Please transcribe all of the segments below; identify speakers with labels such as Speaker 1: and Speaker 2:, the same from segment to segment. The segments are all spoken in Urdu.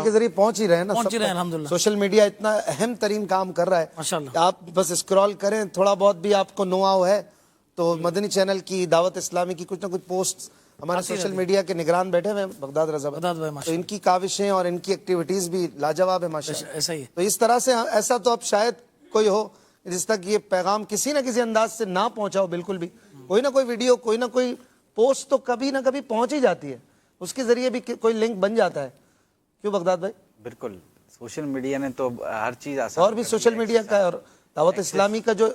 Speaker 1: موبائل کے ذریعے پہنچ ہی رہے ہیں نا,
Speaker 2: پہنچ رہے ہیں الحمدللہ.
Speaker 1: سوشل میڈیا اتنا اہم ترین کام کر رہا ہے,
Speaker 2: ماشاءاللہ.
Speaker 1: آپ بس اسکرال کریں, تھوڑا بہت بھی آپ کو نو آؤ ہے تو مدنی چینل کی, دعوت اسلامی کی کچھ نہ کچھ پوسٹ ہمارے سوشل میڈیا کے نگران بیٹھے ہوئے ہیں بغداد رضا بھائی, تو ان کی کاوشیں اور ان کی ایکٹیویٹیز بھی لاجواب ہے ماشاءاللہ.
Speaker 2: ایسا ہی ہے.
Speaker 1: تو اس طرح سے ایسا تو اب شاید کوئی ہو جس تک یہ پیغام کسی نہ کسی انداز سے نہ پہنچا ہو, بالکل بھی کوئی نہ کوئی ویڈیو, کوئی نہ کوئی پوسٹ تو کبھی نہ کبھی پہنچ ہی جاتی ہے, اس کے ذریعے بھی کوئی لنک بن جاتا ہے. کیوں بغداد بھائی؟
Speaker 3: بالکل, سوشل میڈیا نے تو ہر چیز آسان,
Speaker 1: اور بھی سوشل میڈیا کا اور دعوت اسلامی کا جو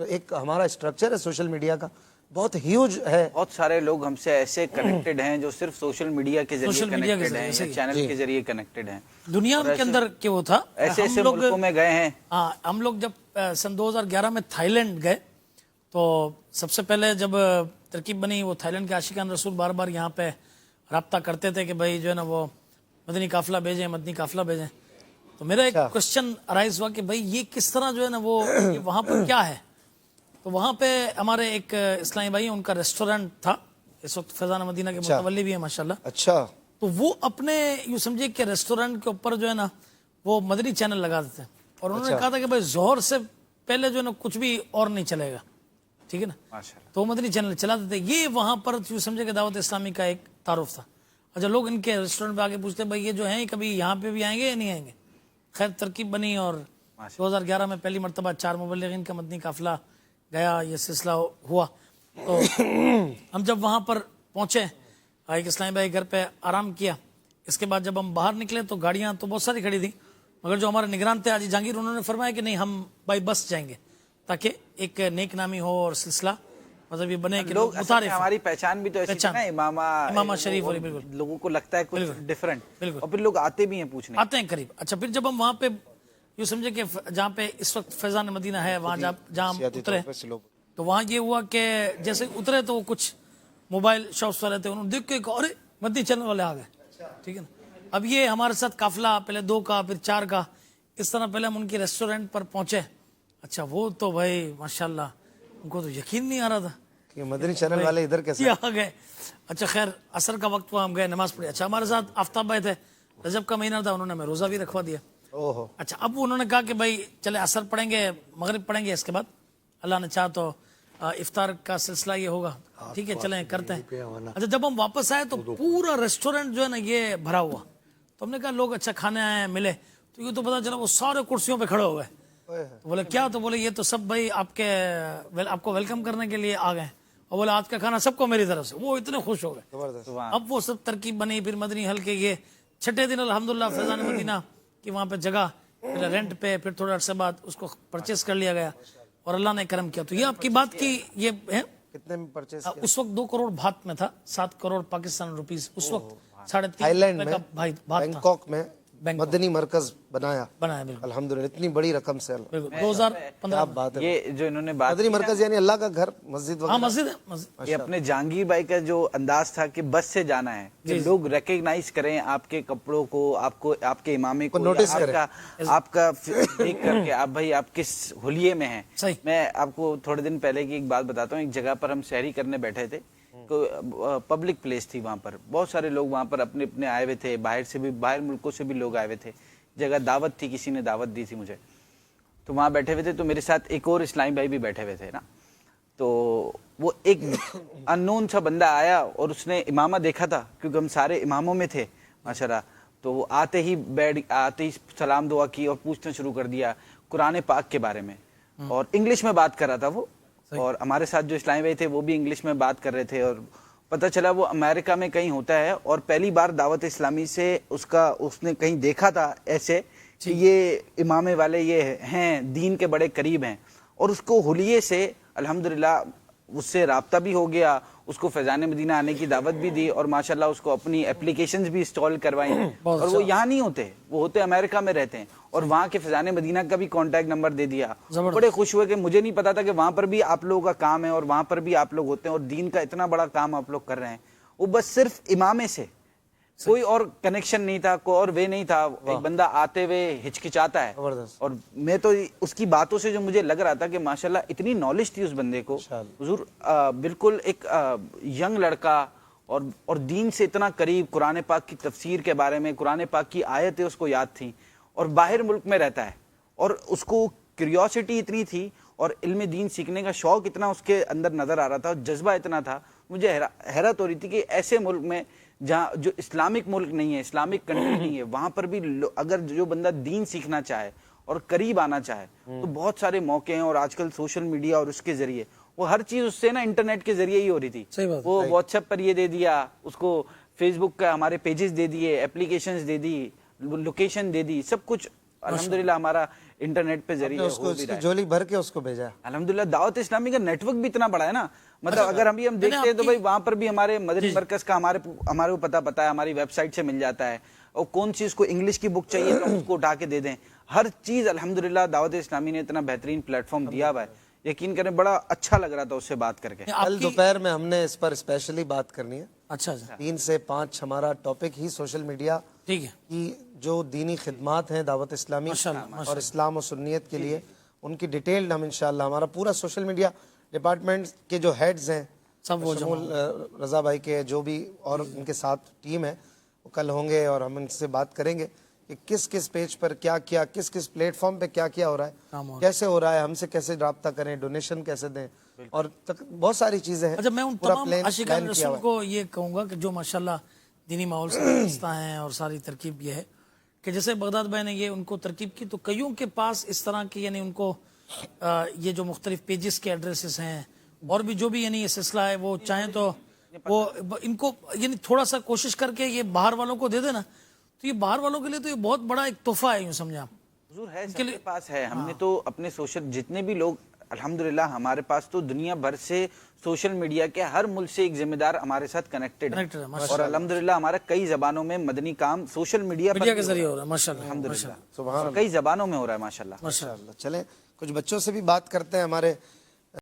Speaker 1: ایک ہمارا اسٹرکچر ہے سوشل میڈیا کا بہت ہیوج ہے.
Speaker 3: بہت سارے لوگ ہم سے ایسے کنیکٹڈ ہیں جو صرف سوشل میڈیا کے ذریعے کنیکٹڈ ہیں یا چینل کے ذریعے کنیکٹڈ ہیں.
Speaker 2: دنیا کے اندر کیا وہ تھا,
Speaker 3: ایسے ایسے ملکوں میں گئے ہیں.
Speaker 2: ہاں, ہم لوگ جب سن 2011 میں تھائی لینڈ گئے تو سب سے پہلے جب ترکیب بنی, وہ تھائی لینڈ کے عاشقان رسول بار بار یہاں پہ رابطہ کرتے تھے کہ بھائی جو ہے نا وہ مدنی قافلہ بھیجیں, مدنی قافلہ بھیجیں. تو میرا ایک کوشچن ارائز ہوا کہ بھائی یہ کس طرح جو ہے نا وہ وہاں پر کیا ہے. تو وہاں پہ ہمارے ایک اسلامی بھائی, ان کا ریسٹورنٹ تھا, اس وقت فیضان مدینہ کے متولی بھی ہیں ماشاءاللہ.
Speaker 1: اچھا,
Speaker 2: تو وہ اپنے یوں سمجھے کہ ریسٹورنٹ کے اوپر جو ہے نا وہ مدنی چینل لگا دیتے ہیں, اور انہوں نے کہا تھا کہ بھائی ظہر سے پہلے جو ہے نا کچھ بھی اور نہیں چلے گا, ٹھیک ہے نا, تو وہ مدنی چینل چلا دیتے. یہ وہاں پر یوں سمجھے کہ دعوت اسلامی کا ایک تعارف تھا. اچھا, لوگ ان کے ریسٹورنٹ پہ آگے پوچھتے بھائی یہ جو ہیں کبھی یہاں پہ بھی آئیں گے یا نہیں آئیں گے. خیر ترکیب بنی اور 2011 میں پہلی مرتبہ 4 مبلغین کا مدنی قافلہ گیا, یہ سلسلہ ہوا. تو ہم جب وہاں پر پہنچے, ایک اسلامی بھائی گھر پہ آرام کیا. اس کے بعد جب ہم باہر نکلے تو گاڑیاں تو بہت ساری کھڑی تھیں, مگر جو ہمارے نگران تھے حاجی جہانگیر, انہوں نے فرمایا کہ نہیں ہم بائی بس جائیں گے تاکہ ایک نیک نامی ہو اور سلسلہ مطلب یہ بنے کہ لوگ متعارف.
Speaker 3: ہماری پہچان بھی تو ایسی ہے نا,
Speaker 2: امامہ شریف, اور بالکل
Speaker 3: لوگوں کو لگتا ہے کچھ ڈیفرنٹ, اور پھر لوگ آتے بھی ہیں پوچھنے,
Speaker 2: آتے ہیں قریب. اچھا, پھر جب ہم وہاں پہ یوں سمجھے کہ جہاں پہ اس وقت فیضان مدینہ ہے وہاں جہاں ہم اترے, تو وہاں یہ ہوا کہ جیسے اترے تو کچھ موبائل شاپس والے تھے, انہوں نے دیکھ کے کہا ارے مدنی چینل والے آ گئے, ٹھیک ہے نا. اب یہ ہمارے ساتھ قافلہ پہلے 2 کا پھر 4 کا, اس طرح پہلے ہم ان کی ریسٹورنٹ پر پہنچے. اچھا, وہ تو بھائی ماشاءاللہ ان کو تو یقین نہیں آ رہا تھا
Speaker 1: کہ مدنی چینل والے ادھر کیسے
Speaker 2: آ گئے. اچھا خیر, عصر کا وقت ہوا, ہم گئے, نماز پڑھی. اچھا, ہمارے ساتھ آفتاب بھائی تھے, رجب کا مہینہ تھا, انہوں نے ہمیں روزہ بھی رکھوا دیا. اچھا, اب انہوں نے کہا کہ بھائی چلے عصر پڑھیں گے, مغرب پڑھیں گے, اس کے بعد اللہ نے چاہا تو افطار کا سلسلہ یہ ہوگا, ٹھیک ہے چلیں کرتے ہیں. اچھا, جب ہم واپس آئے تو پورا ریسٹورنٹ جو ہے نا یہ بھرا ہوا. تو ہم نے کہا لوگ اچھا کھانے آئے ہیں, ملے, تو یہ تو پتا چلا وہ سارے کرسیوں پہ کھڑے ہو گئے. تو بولے کیا, تو بولے یہ تو سب بھائی آپ کو ویلکم کرنے کے لیے آ گئے, اور بولے آج کا کھانا سب کو میری طرف سے. وہ اتنے خوش ہو گئے. اب وہ سب ترکیب بنی, پھر مدنی حلقے یہ 6 دن الحمدللہ فیضان مدینہ کی وہاں پہ جگہ پھر رینٹ پہ, پھر تھوڑا عرصے بعد اس کو پرچیز کر لیا گیا اور اللہ نے کرم کیا. تو یہ آپ کی بات کی, یہ ہے
Speaker 1: کتنے میں پرچیز
Speaker 2: اس وقت 2 کروڑ بھات میں تھا, 7 کروڑ پاکستان روپیز اس وقت,
Speaker 1: تھائی لینڈ
Speaker 2: 3.5
Speaker 1: میں,
Speaker 2: بھات
Speaker 1: بینکاک میں مدنی مرکز بنایا
Speaker 2: بالکل
Speaker 1: الحمدللہ, اتنی بڑی رقم سے.
Speaker 2: 2015
Speaker 3: یہ جو انہوں نے بات
Speaker 1: مدنی مرکز یعنی اللہ کا گھر, مسجد
Speaker 2: ہاں مسجد ہے.
Speaker 3: یہ اپنے جہانگیر بھائی کا جو انداز تھا کہ بس سے جانا ہے, کہ لوگ ریکگنائز کریں آپ کے کپڑوں کو, آپ کے امامے کو, آپ کا دیکھ کر کے آپ بھائی آپ کس حلیے میں ہیں. میں آپ کو تھوڑے دن پہلے کی ایک بات بتاتا ہوں. ایک جگہ پر ہم سحری کرنے بیٹھے تھے, پبلک پلیس تھی, وہاں پر بہت سارے لوگ وہاں پر اپنے اپنے آئے ہوئے تھے, باہر سے بھی, باہر ملکوں سے بھی لوگ آئے ہوئے تھے. جگہ دعوت تھی, کسی نے دعوت دی تھی مجھے, تو وہاں بیٹھے ہوئے تھے. تو میرے ساتھ ایک اور اسلامی بھائی بھی بیٹھے ہوئے تھے نا. تو وہ ایک اننون سا بندہ آیا اور اس نے امامہ دیکھا تھا, کیونکہ ہم سارے اماموں میں تھے ماشاءاللہ. تو وہ آتے ہی سلام دعا کی اور پوچھنا شروع کر دیا قرآن پاک کے بارے میں, اور انگلش میں بات کر رہا تھا وہ, اور ہمارے ساتھ جو اسلامی بھائی تھے وہ بھی انگلش میں بات کر رہے تھے. اور پتہ چلا وہ امریکہ میں کہیں ہوتا ہے, اور پہلی بار دعوت اسلامی سے اس نے کہیں دیکھا تھا ایسے کہ یہ امامے والے یہ ہیں, دین کے بڑے قریب ہیں. اور اس کو حلیے سے الحمدللہ اس سے رابطہ بھی ہو گیا, اس کو فیضان مدینہ آنے کی دعوت بھی دی, اور ماشاءاللہ اس کو اپنی اپلیکیشنز بھی انسٹال کروائی. اور وہ یہاں نہیں ہوتے, وہ ہوتے امریکہ میں رہتے ہیں, اور وہاں کے فیضان مدینہ کا بھی کانٹیکٹ نمبر دے دیا. بڑے خوش ہوئے کہ مجھے نہیں پتا تھا کہ وہاں پر بھی آپ لوگوں کا کام ہے, اور وہاں پر بھی آپ لوگ ہوتے ہیں, اور دین کا اتنا بڑا کام آپ لوگ کر رہے ہیں. وہ بس صرف امامے سے, کوئی اور کنیکشن نہیں تھا, کوئی اور وے نہیں تھا. ایک بندہ آتے ہوئے ہچکچاتا ہے, اور میں تو اس کی باتوں سے جو مجھے لگ رہا تھا کہ ماشاءاللہ اتنی نالج تھی اس بندے کو. حضور بالکل ایک ینگ لڑکا, اور دین سے اتنا قریب, قرآن پاک کی تفسیر کے بارے میں, قرآن پاک کی آیتیں اس کو یاد تھیں, اور باہر ملک میں رہتا ہے اور اس کو کیوریوسٹی اتنی تھی اور علم دین سیکھنے کا شوق اتنا اس کے اندر نظر آ رہا تھا اور جذبہ اتنا تھا. مجھے حیرت ہو رہی تھی کہ ایسے ملک میں جہاں جو اسلامک ملک نہیں ہے, اسلامک کنٹری نہیں ہے, وہاں پر بھی اگر جو بندہ دین سیکھنا چاہے اور قریب آنا چاہے تو بہت سارے موقع ہیں. اور آج کل سوشل میڈیا اور اس کے ذریعے وہ ہر چیز اس سے نا انٹرنیٹ کے ذریعے ہی ہو رہی تھی. وہ واٹس ایپ پر یہ دے دیا, اس کو فیس بک کا ہمارے پیجز دے دیے, اپلیکیشنز دے دی, لوکیشن دے دی, سب کچھ الحمدللہ ہمارا انٹرنیٹ پہ ذریعے ہو بھی رہا ہے.
Speaker 1: جولی بھر کے اس کو بھیجا
Speaker 3: الحمدللہ. دعوت اسلامی کا نیٹ ورک بھی اتنا بڑا ہے نا, مطلب اگر ہم دیکھتے ہیں تو بھائی وہاں پر بھی ہمارے مدنی مرکز کا ہمارے کو پتہ ہے, ہماری ویب سائٹ سے مل جاتا ہے, اور کون چیز کو انگلش کی بک چاہیے تو ہم اس کو اٹھا کے دے دیں. ہر چیز الحمدللہ دعوت اسلامی نے اتنا بہترین پلیٹ فارم دیا ہوا ہے, یقین کریں بڑا اچھا لگ رہا تھا اس سے بات کر کے.
Speaker 1: کل دوپہر میں ہم نے اس پر اسپیشلی بات کرنی ہے.
Speaker 2: اچھا
Speaker 1: 3 سے 5 ہمارا ٹاپک ہی سوشل میڈیا
Speaker 2: ٹھیک ہے
Speaker 1: کی جو دینی خدمات ہیں دعوت اسلامی اور اسلام و سنیت کے لیے, ان کی ڈیٹیلڈ ہم انشاءاللہ ہمارا پورا سوشل میڈیا ڈپارٹمنٹ کے جو ہیڈز ہیں
Speaker 2: سب وہ
Speaker 1: شمول رضا بھائی کے جو بھی اور ان کے ساتھ ٹیم ہے وہ کل ہوں گے, اور ہم ان سے بات کریں گے کہ کس کس پیج پر کیا کیا, کس کس پلیٹ فارم پہ کیا کیا ہو رہا ہے, کیسے ہو رہا ہے, ہم سے کیسے رابطہ کریں, ڈونیشن کیسے دیں, اور بہت ساری چیزیں ہیں.
Speaker 2: اچھا میں ان تمام عاشقان رسول کو یہ کہوں گا کہ جو ماشاءاللہ دینی ماحول سے وابستہ ہیں, اور ساری ترکیب یہ ہے کہ جیسے بغداد بھائی نے یہ ان کو ترکیب کی, تو کئیوں کے پاس اس طرح کی یعنی ان کو یہ جو مختلف پیجز کے ایڈریسز ہیں اور بھی جو بھی یعنی یہ سلسلہ ہے, وہ چاہیں تو وہ ان کو یعنی تھوڑا سا کوشش کر کے یہ باہر والوں کو دے دینا, تو یہ باہر والوں کے لیے تو یہ بہت بڑا ایک تحفہ ہے, یوں سمجھا.
Speaker 3: حضور ہے سب کے پاس ہے. ہم نے تو اپنے سوشل جتنے بھی لوگ الحمدللہ ہمارے پاس تو دنیا بھر سے سوشل میڈیا کے ہر ملک سے ایک ذمہ دار ہمارے ساتھ کنیکٹڈ ہے, اور الحمدللہ ہمارا کئی زبانوں میں مدنی کام سوشل میڈیا
Speaker 2: کے ذریعے ہو رہا ہے ماشاءاللہ.
Speaker 3: الحمدللہ کئی زبانوں میں ہو رہا ہے ماشاءاللہ.
Speaker 1: چلیں کچھ بچوں سے بھی بات کرتے ہیں. ہمارے